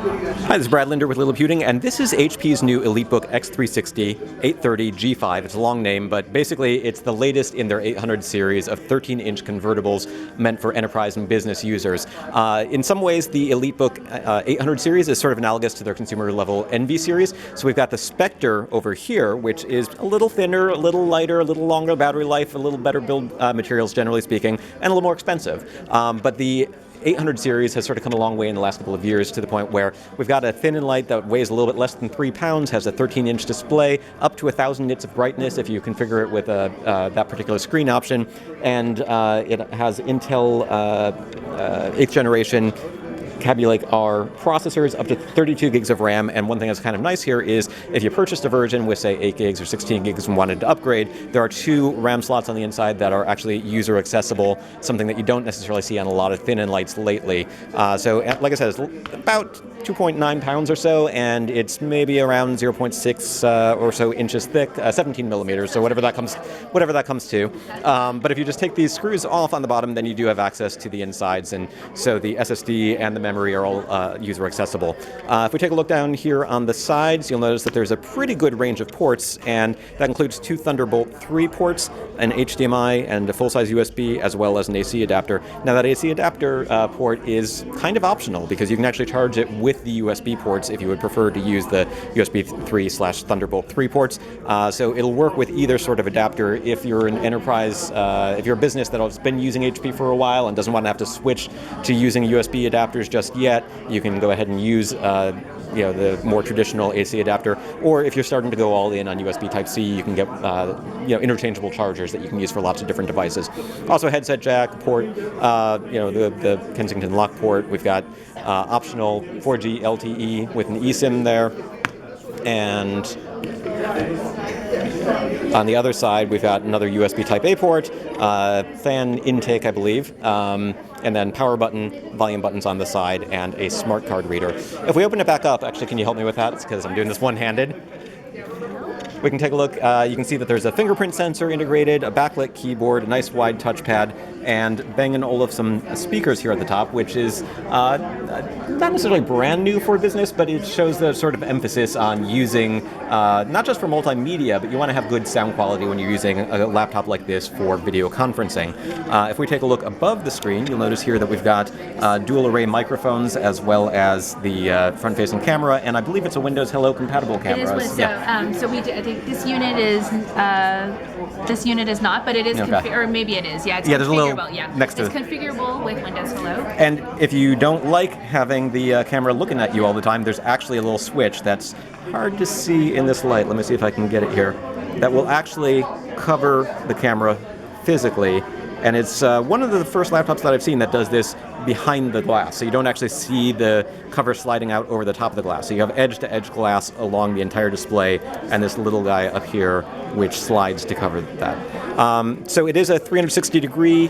Hi, this is Brad Linder with Liliputing, and this is HP's new EliteBook x360 830 G5. It's a long name, but basically it's the latest in their 800 series of 13-inch convertibles meant for enterprise and business users. In some ways, the EliteBook 800 series is sort of analogous to their consumer-level Envy series. So we've got the Spectre over here, which is a little thinner, a little lighter, a little longer battery life, a little better build materials, generally speaking, and a little more expensive. But the 800 series has sort of come a long way in the last couple of years to the point where we've got a thin and light that weighs a little bit less than 3 pounds, has a 13-inch display, up to 1,000 nits of brightness if you configure it with that particular screen option, and it has Intel 8th generation Kaby Lake R processors, up to 32 gigs of RAM, and one thing that's kind of nice here is if you purchased a version with, say, 8 gigs or 16 gigs and wanted to upgrade, there are 2 RAM slots on the inside that are actually user accessible, something that you don't necessarily see on a lot of thin and lights lately. So, like I said, it's about 2.9 pounds or so, and it's maybe around 0.6 or so inches thick, 17 millimeters, so whatever that comes to. But if you just take these screws off on the bottom, then you do have access to the insides, and so the SSD and the memory are all user accessible. If we take a look down here on the sides, you'll notice that there's a pretty good range of ports, and that includes 2 Thunderbolt 3 ports, an HDMI and a full-size USB, as well as an AC adapter. Now that AC adapter port is kind of optional because you can actually charge it with the USB ports if you would prefer to use the USB 3/Thunderbolt 3 ports. So it'll work with either sort of adapter. If you're an enterprise, if you're a business that has been using HP for a while and doesn't want to have to switch to using USB adapters just yet, you can go ahead and use the more traditional AC adapter. Or if you're starting to go all in on USB Type-C, you can get interchangeable chargers that you can use for lots of different devices. Also, a headset jack port, the Kensington lock port. We've got optional 4G LTE with an eSIM there, and on the other side, we've got another USB Type-A port, fan intake, I believe, and then power button, volume buttons on the side, and a smart card reader. If we open it back up, actually, can you help me with that? It's because I'm doing this one-handed. We can take a look. You can see that there's a fingerprint sensor integrated, a backlit keyboard, a nice wide touchpad, and Bang & Olufsen speakers here at the top, which is not necessarily brand new for business, but it shows the sort of emphasis on using, not just for multimedia, but you want to have good sound quality when you're using a laptop like this for video conferencing. If we take a look above the screen, you'll notice here that we've got dual array microphones as well as the front-facing camera, and I believe it's a Windows Hello compatible camera. It is, so we did, I think this unit is not, but it is, or maybe it is. Yeah, it's there's a little next to. It's configurable with Windows Hello. And if you don't like having the camera looking at you all the time, there's actually a little switch that's hard to see in this light. Let me see if I can get it here. That will actually cover the camera physically. And it's one of the first laptops that I've seen that does this behind the glass. So you don't actually see the cover sliding out over the top of the glass. So you have edge-to-edge glass along the entire display, and this little guy up here which slides to cover that. So it is a 360-degree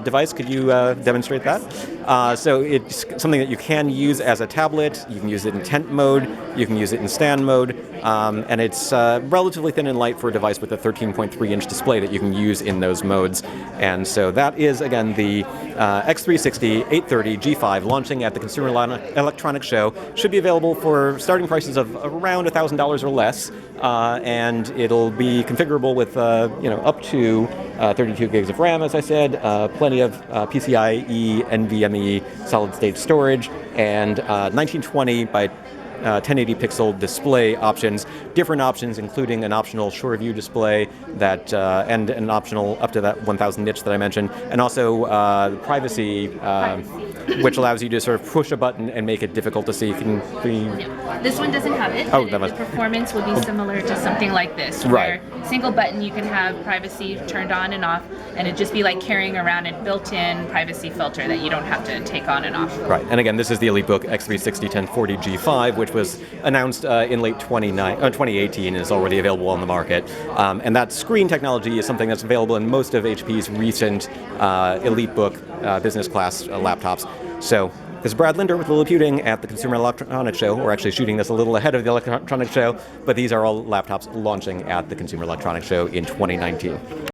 device. Could you demonstrate that? So it's something that you can use as a tablet. You can use it in tent mode. You can use it in stand mode. And it's relatively thin and light for a device with a 13.3-inch display that you can use in those modes. And so that is, again, the x360 830 G5 launching at the Consumer Electronics Show. Should be available for starting prices of around $1,000 or less. And it'll be configurable with up to 32 gigs of RAM, as I said, plenty of PCIe, NVMe solid-state storage, and 1920 by 1080 pixel display options, different options including an optional SureView display that and an optional up to that 1000 nits that I mentioned, and also privacy, which allows you to sort of push a button and make it difficult to see. This one doesn't have it. Oh, the performance would be similar to something like this, right, where single button you can have privacy turned on and off, and it'd just be like carrying around a built-in privacy filter that you don't have to take on and off. Right, and again, this is the EliteBook x360 1040 G5, which was announced in late 2018 and is already available on the market. And that screen technology is something that's available in most of HP's recent EliteBook business class laptops. So this is Brad Linder with Liliputing at the Consumer Electronics Show. We're actually shooting this a little ahead of the Electronics Show, but these are all laptops launching at the Consumer Electronics Show in 2019.